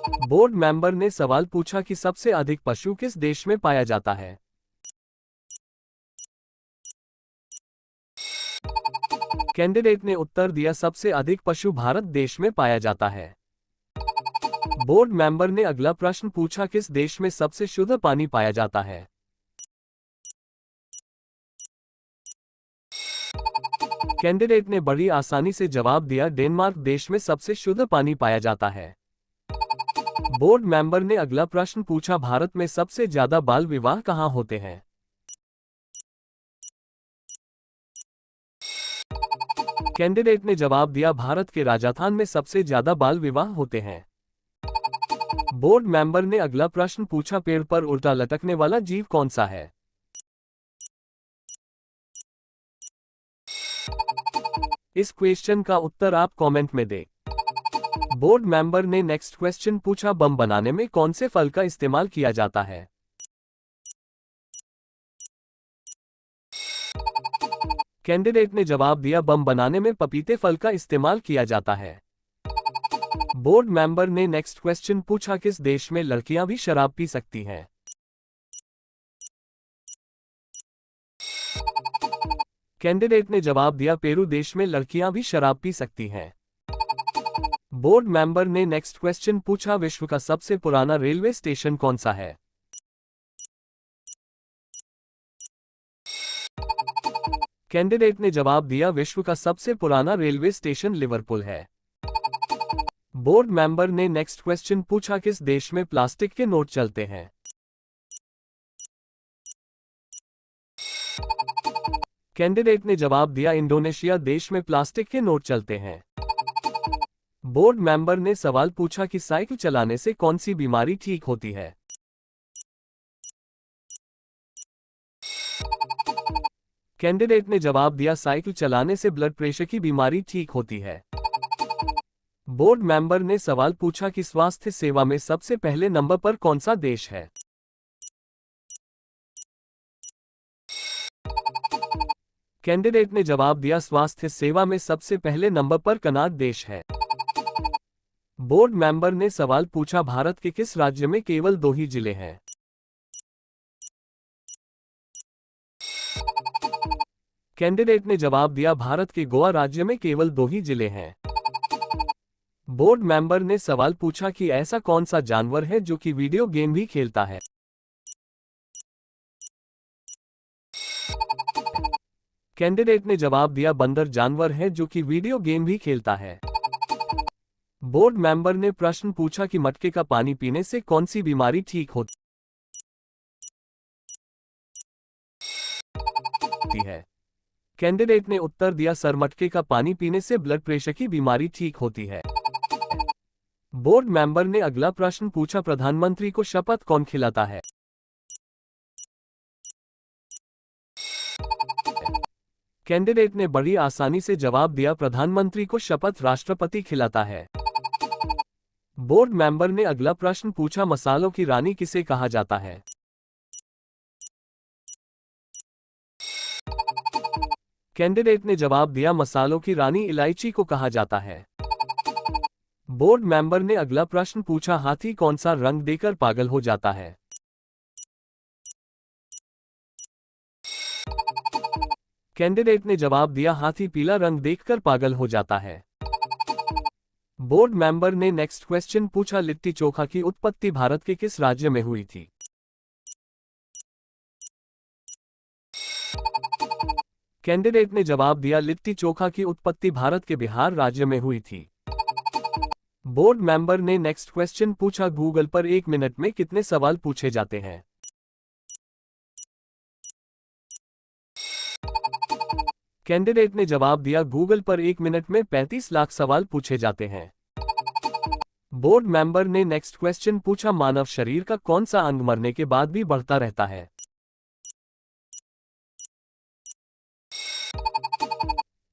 Board member ने सवाल पूछा कि सबसे अधिक पशु किस देश में पाया जाता है। कैंडिडेट ने उत्तर दिया, सबसे अधिक पशु भारत देश में पाया जाता है। बोर्ड मेंबर ने अगला प्रश्न पूछा, किस देश में सबसे शुद्ध पानी पाया जाता है। कैंडिडेट ने बड़ी आसानी से जवाब दिया, डेनमार्क देश में सबसे शुद्ध पानी पाया जाता है। बोर्ड मेंबर ने अगला प्रश्न पूछा, भारत में सबसे ज्यादा बाल विवाह कहां होते हैं। कैंडिडेट ने जवाब दिया, भारत के राजस्थान में सबसे ज्यादा बाल विवाह होते हैं। बोर्ड मेंबर ने अगला प्रश्न पूछा, पेड़ पर उल्टा लटकने वाला जीव कौन सा है। इस क्वेश्चन का उत्तर आप कमेंट में दें। बोर्ड मेंबर ने नेक्स्ट क्वेश्चन पूछा, बम बनाने में कौन से फल का इस्तेमाल किया जाता है। कैंडिडेट ने जवाब दिया, बम बनाने में पपीते फल का इस्तेमाल किया जाता है। बोर्ड मेंबर ने नेक्स्ट क्वेश्चन पूछा, किस देश में लड़कियां भी शराब पी सकती हैं। कैंडिडेट ने जवाब दिया, पेरू देश में लड़कियां भी शराब पी सकती हैं। बोर्ड मेंबर ने नेक्स्ट क्वेश्चन पूछा, विश्व का सबसे पुराना रेलवे स्टेशन कौन सा है। कैंडिडेट ने जवाब दिया, विश्व का सबसे पुराना रेलवे स्टेशन लिवरपूल है। बोर्ड मेंबर ने नेक्स्ट क्वेश्चन पूछा, किस देश में प्लास्टिक के नोट चलते हैं। कैंडिडेट ने जवाब दिया, इंडोनेशिया देश में प्लास्टिक के नोट चलते हैं। बोर्ड मेंबर ने सवाल पूछा कि साइकिल चलाने से कौन सी बीमारी ठीक होती है। कैंडिडेट ने जवाब दिया, साइकिल चलाने से ब्लड प्रेशर की बीमारी ठीक होती है। बोर्ड मेंबर ने सवाल पूछा कि स्वास्थ्य सेवा में सबसे पहले नंबर पर कौन सा देश है। कैंडिडेट ने जवाब दिया, स्वास्थ्य सेवा में सबसे पहले नंबर पर कनाडा देश है। बोर्ड मेंबर ने सवाल पूछा, भारत के किस राज्य में केवल 2 ही जिले हैं। कैंडिडेट ने जवाब दिया, भारत के गोवा राज्य में केवल 2 ही जिले हैं। बोर्ड मेंबर ने सवाल पूछा कि ऐसा कौन सा जानवर है जो कि वीडियो गेम भी खेलता है। कैंडिडेट ने जवाब दिया, बंदर जानवर है जो कि वीडियो गेम भी खेलता है। बोर्ड मेंबर ने प्रश्न पूछा कि मटके का पानी पीने से कौन सी बीमारी ठीक होती है। कैंडिडेट ने उत्तर दिया, सर मटके का पानी पीने से ब्लड प्रेशर की बीमारी ठीक होती है। बोर्ड मेंबर ने अगला प्रश्न पूछा, प्रधानमंत्री को शपथ कौन खिलाता है। कैंडिडेट ने बड़ी आसानी से जवाब दिया, प्रधानमंत्री को शपथ राष्ट्रपति खिलाता है। बोर्ड मेंबर ने अगला प्रश्न पूछा, मसालों की रानी किसे कहा जाता है। कैंडिडेट ने जवाब दिया, मसालों की रानी इलायची को कहा जाता है। बोर्ड मेंबर ने अगला प्रश्न पूछा, हाथी कौन सा रंग देकर पागल हो जाता है। कैंडिडेट ने जवाब दिया, हाथी पीला रंग देखकर पागल हो जाता है। बोर्ड मेंबर ने नेक्स्ट क्वेश्चन पूछा, लिट्टी चोखा की उत्पत्ति भारत के किस राज्य में हुई थी। कैंडिडेट ने जवाब दिया, लिट्टी चोखा की उत्पत्ति भारत के बिहार राज्य में हुई थी। बोर्ड मेंबर ने नेक्स्ट क्वेश्चन पूछा, गूगल पर 1 मिनट में कितने सवाल पूछे जाते हैं। कैंडिडेट ने जवाब दिया, गूगल पर 1 मिनट में 35 लाख सवाल पूछे जाते हैं। बोर्ड मेंबर ने नेक्स्ट क्वेश्चन पूछा, मानव शरीर का कौन सा अंग मरने के बाद भी बढ़ता रहता है।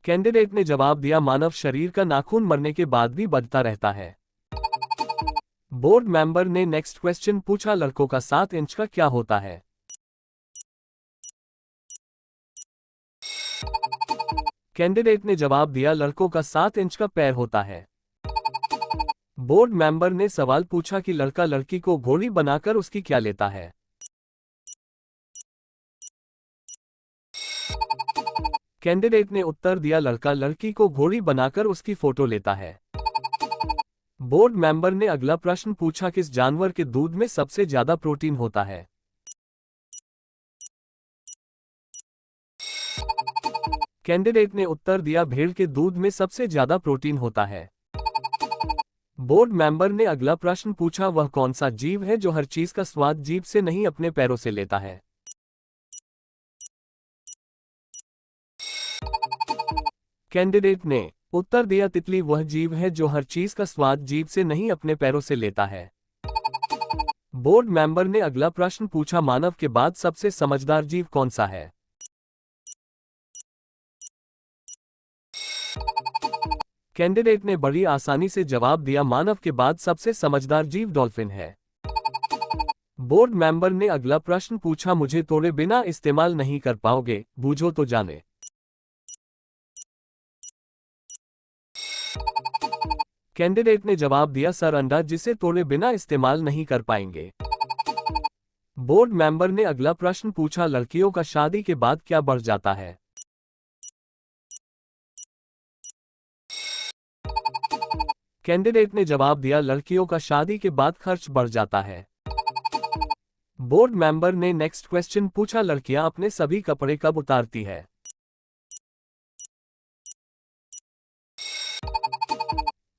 कैंडिडेट ने जवाब दिया, मानव शरीर का नाखून मरने के बाद भी बढ़ता रहता है। बोर्ड मेंबर ने नेक्स्ट क्वेश्चन पूछा, लड़कों का 7 इंच का क्या होता है। कैंडिडेट ने जवाब दिया, लड़कों का 7 इंच का पैर होता है। बोर्ड मेंबर ने सवाल पूछा कि लड़का लड़की को घोड़ी बनाकर उसकी क्या लेता है। कैंडिडेट ने उत्तर दिया, लड़का लड़की को घोड़ी बनाकर उसकी फोटो लेता है। बोर्ड मेंबर ने अगला प्रश्न पूछा, किस जानवर के दूध में सबसे ज्यादा प्रोटीन होता है। कैंडिडेट ने उत्तर दिया, भेड़ के दूध में सबसे ज्यादा प्रोटीन होता है। बोर्ड मेंबर ने अगला प्रश्न पूछा, वह कौन सा जीव है जो हर चीज का स्वाद जीभ से नहीं अपने पैरों से लेता है। कैंडिडेट ने उत्तर दिया, तितली वह जीव है जो हर चीज का स्वाद जीभ से नहीं अपने पैरों से लेता है। बोर्ड मेंबर ने अगला प्रश्न पूछा, मानव के बाद सबसे समझदार जीव कौन सा है। कैंडिडेट ने बड़ी आसानी से जवाब दिया, मानव के बाद सबसे समझदार जीव डॉल्फिन है। बोर्ड मेंबर ने अगला प्रश्न पूछा, मुझे तोड़े बिना इस्तेमाल नहीं कर पाओगे, बूझो तो जाने। कैंडिडेट ने जवाब दिया, सर अंडा, जिसे तोड़े बिना इस्तेमाल नहीं कर पाएंगे। बोर्ड मेंबर ने अगला प्रश्न पूछा, लड़कियों का शादी के बाद क्या बढ़ जाता है। कैंडिडेट ने जवाब दिया, लड़कियों का शादी के बाद खर्च बढ़ जाता है। बोर्ड मेंबर ने नेक्स्ट क्वेश्चन पूछा, लड़कियां अपने सभी कपड़े कब उतारती है।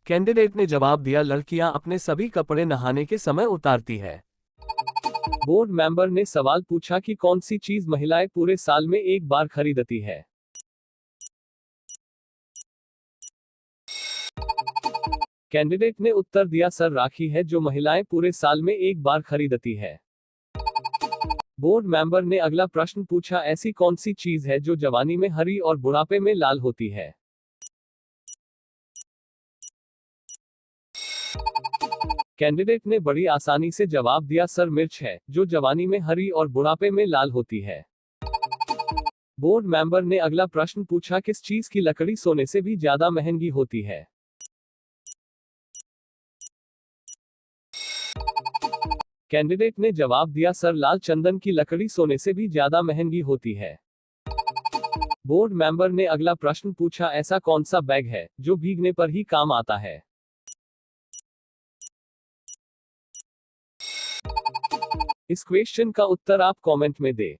कैंडिडेट ने जवाब दिया, लड़कियां अपने सभी कपड़े नहाने के समय उतारती है। बोर्ड मेंबर ने सवाल पूछा कि कौन सी चीज महिलाएं पूरे साल में एक बार खरीदती है। कैंडिडेट ने उत्तर दिया, सर राखी है जो महिलाएं पूरे साल में एक बार खरीदती है। बोर्ड मेंबर ने अगला प्रश्न पूछा, ऐसी कौन सी चीज है जो जवानी में हरी और बुढ़ापे में लाल होती है। कैंडिडेट ने बड़ी आसानी से जवाब दिया, सर मिर्च है, जो जवानी में हरी और बुढ़ापे में लाल होती है। बोर्ड मेंबर ने अगला प्रश्न पूछा, किस चीज की लकड़ी सोने से भी ज्यादा महंगी होती है। कैंडिडेट ने जवाब दिया, सर लाल चंदन की लकड़ी सोने से भी ज्यादा महंगी होती है। बोर्ड मेंबर ने अगला प्रश्न पूछा, ऐसा कौन सा बैग है जो भीगने पर ही काम आता है। इस क्वेश्चन का उत्तर आप कमेंट में दें।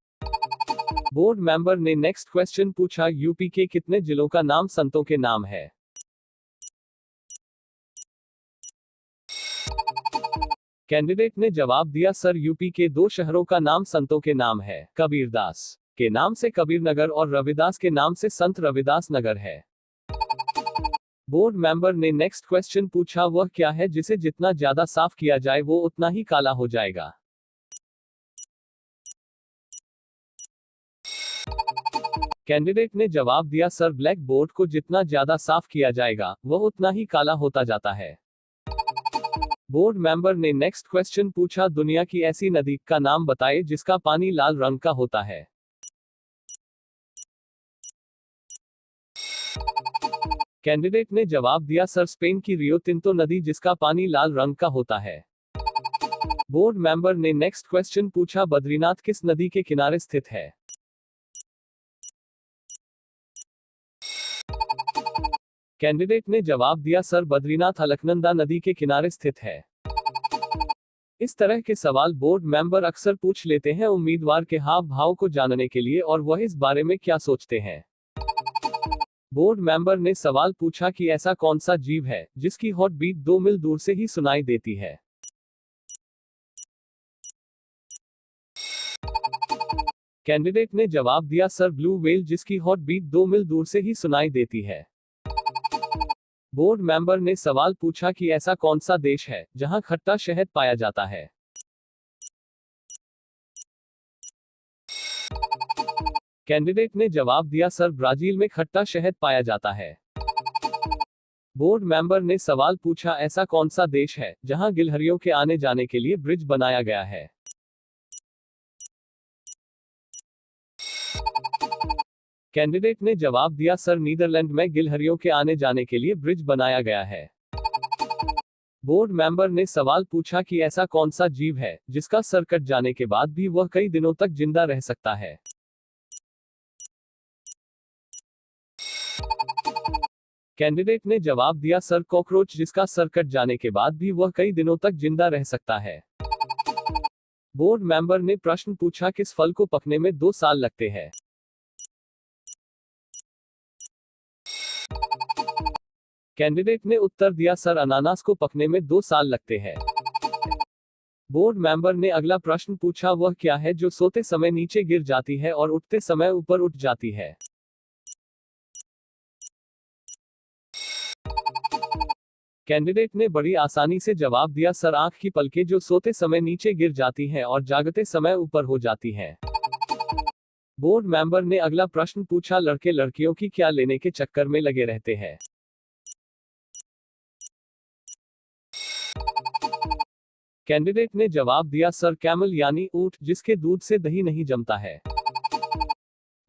बोर्ड मेंबर ने नेक्स्ट क्वेश्चन पूछा, यूपी के कितने जिलों का नाम संतों के नाम है। कैंडिडेट ने जवाब दिया, सर यूपी के 2 शहरों का नाम संतों के नाम है, कबीरदास के नाम से कबीर नगर और रविदास के नाम से संत रविदास नगर है। बोर्ड मेंबर ने नेक्स्ट क्वेश्चन पूछा, वह क्या है जिसे जितना ज्यादा साफ किया जाए वो उतना ही काला हो जाएगा। कैंडिडेट ने जवाब दिया, सर ब्लैक बोर्ड को जितना ज्यादा साफ किया जाएगा वह उतना ही काला होता जाता है। बोर्ड मेंबर ने नेक्स्ट क्वेश्चन पूछा, दुनिया की ऐसी नदी का नाम बताएं जिसका पानी लाल रंग का होता है। कैंडिडेट ने जवाब दिया, सर स्पेन की रियो तिंतो नदी जिसका पानी लाल रंग का होता है। बोर्ड मेंबर ने नेक्स्ट क्वेश्चन पूछा, बद्रीनाथ किस नदी के किनारे स्थित है। कैंडिडेट ने जवाब दिया, सर बद्रीनाथ अलकनंदा नदी के किनारे स्थित है। इस तरह के सवाल बोर्ड मेंबर अक्सर पूछ लेते हैं उम्मीदवार के हाव भाव को जानने के लिए और वह इस बारे में क्या सोचते हैं। बोर्ड मेंबर ने सवाल पूछा कि ऐसा कौन सा जीव है जिसकी हॉट बीट 2 मील दूर से ही सुनाई देती है। कैंडिडेट ने जवाब दिया, सर ब्लू व्हेल जिसकी हॉट बीट 2 मील दूर से ही सुनाई देती है। बोर्ड मेंबर ने सवाल पूछा कि ऐसा कौन सा देश है जहां खट्टा शहद पाया जाता है। कैंडिडेट ने जवाब दिया, सर ब्राजील में खट्टा शहद पाया जाता है। बोर्ड मेंबर ने सवाल पूछा, ऐसा कौन सा देश है जहां गिलहरियों के आने जाने के लिए ब्रिज बनाया गया है। कैंडिडेट ने जवाब दिया, सर नीदरलैंड में गिलहरियों के आने जाने के लिए ब्रिज बनाया गया है। बोर्ड मेंबर ने सवाल पूछा कि ऐसा कौन सा जीव है जिसका सर कट जाने के बाद भी वह कई दिनों तक जिंदा रह सकता है। कैंडिडेट ने जवाब दिया सर कॉकरोच जिसका सर कट जाने के बाद भी वह कई दिनों तक जिंदा रह सकता है। बोर्ड मेंबर ने प्रश्न पूछा किस फल को पकने में 2 साल लगते हैं। कैंडिडेट ने उत्तर दिया सर अनानास को पकने में 2 साल लगते हैं। बोर्ड मेंबर ने अगला प्रश्न पूछा वह क्या है जो सोते समय नीचे गिर जाती है और उठते समय ऊपर उठ जाती है। कैंडिडेट ने बड़ी आसानी से जवाब दिया सर आंख की पलकें जो सोते समय नीचे गिर जाती हैं और जागते समय ऊपर हो जाती हैं। बोर्ड मेंबर ने अगला प्रश्न पूछा लड़के लड़कियों की क्या लेने के चक्कर में लगे रहते हैं। कैंडिडेट ने जवाब दिया सर कैमल यानी ऊंट जिसके दूध से दही नहीं जमता है।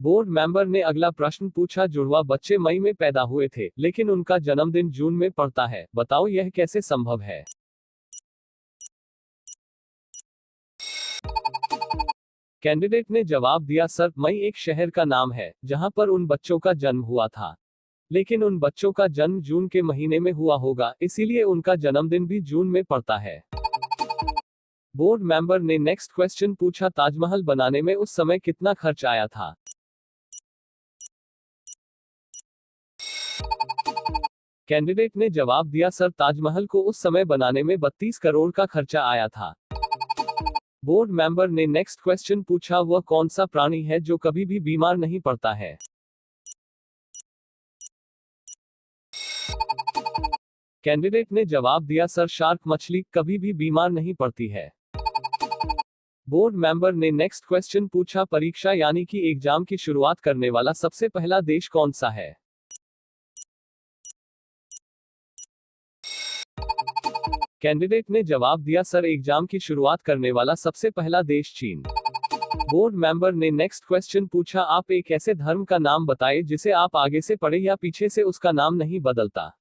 बोर्ड मेंबर ने अगला प्रश्न पूछा जुड़वा बच्चे मई में पैदा हुए थे लेकिन उनका जन्मदिन जून में पड़ता है, बताओ यह कैसे संभव है। कैंडिडेट ने जवाब दिया सर मई एक शहर का नाम है जहां पर उन बच्चों का जन्म हुआ था, लेकिन उन बच्चों का जन्म जून के महीने में हुआ होगा इसीलिए उनका जन्मदिन भी जून में पड़ता है। बोर्ड मेंबर ने नेक्स्ट क्वेश्चन पूछा ताजमहल बनाने में उस समय कितना खर्च आया था। कैंडिडेट ने जवाब दिया सर ताजमहल को उस समय बनाने में 32 करोड़ का खर्चा आया था। बोर्ड मेंबर ने नेक्स्ट क्वेश्चन पूछा वह कौन सा प्राणी है जो कभी भी बीमार नहीं पड़ता है। कैंडिडेट ने जवाब दिया सर शार्क मछली कभी भी बीमार नहीं पड़ती है। बोर्ड मेंबर ने नेक्स्ट क्वेश्चन पूछा परीक्षा यानी कि एग्जाम की शुरुआत करने वाला सबसे पहला देश कौन सा है। कैंडिडेट ने जवाब दिया सर एग्जाम की शुरुआत करने वाला सबसे पहला देश चीन। बोर्ड मेंबर ने नेक्स्ट क्वेश्चन पूछा आप एक ऐसे धर्म का नाम बताएं जिसे आप आगे से पढ़े या पीछे से उसका नाम नहीं बदलता।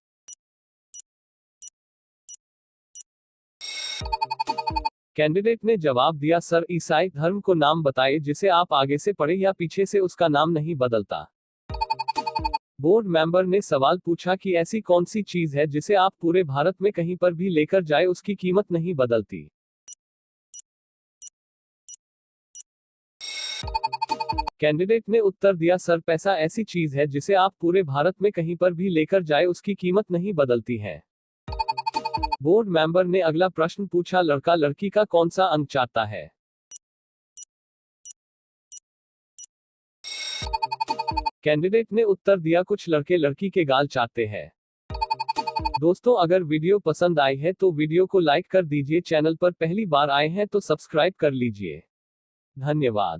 कैंडिडेट ने जवाब दिया सर ईसाई धर्म को नाम बताएं जिसे आप आगे से पढ़े या पीछे से उसका नाम नहीं बदलता। बोर्ड मेंबर ने सवाल पूछा कि ऐसी कौन सी चीज है जिसे आप पूरे भारत में कहीं पर भी लेकर जाए उसकी कीमत नहीं बदलती। कैंडिडेट ने उत्तर दिया सर पैसा ऐसी चीज है जिसे आप पूरे भारत में कहीं पर भी लेकर जाए उसकी कीमत नहीं बदलती है। बोर्ड मेंबर ने अगला प्रश्न पूछा लड़का लड़की का कौन सा अंग चाटता है। कैंडिडेट ने उत्तर दिया कुछ लड़के लड़की के गाल चाटते हैं। दोस्तों अगर वीडियो पसंद आई है तो वीडियो को लाइक कर दीजिए, चैनल पर पहली बार आए हैं तो सब्सक्राइब कर लीजिए। धन्यवाद।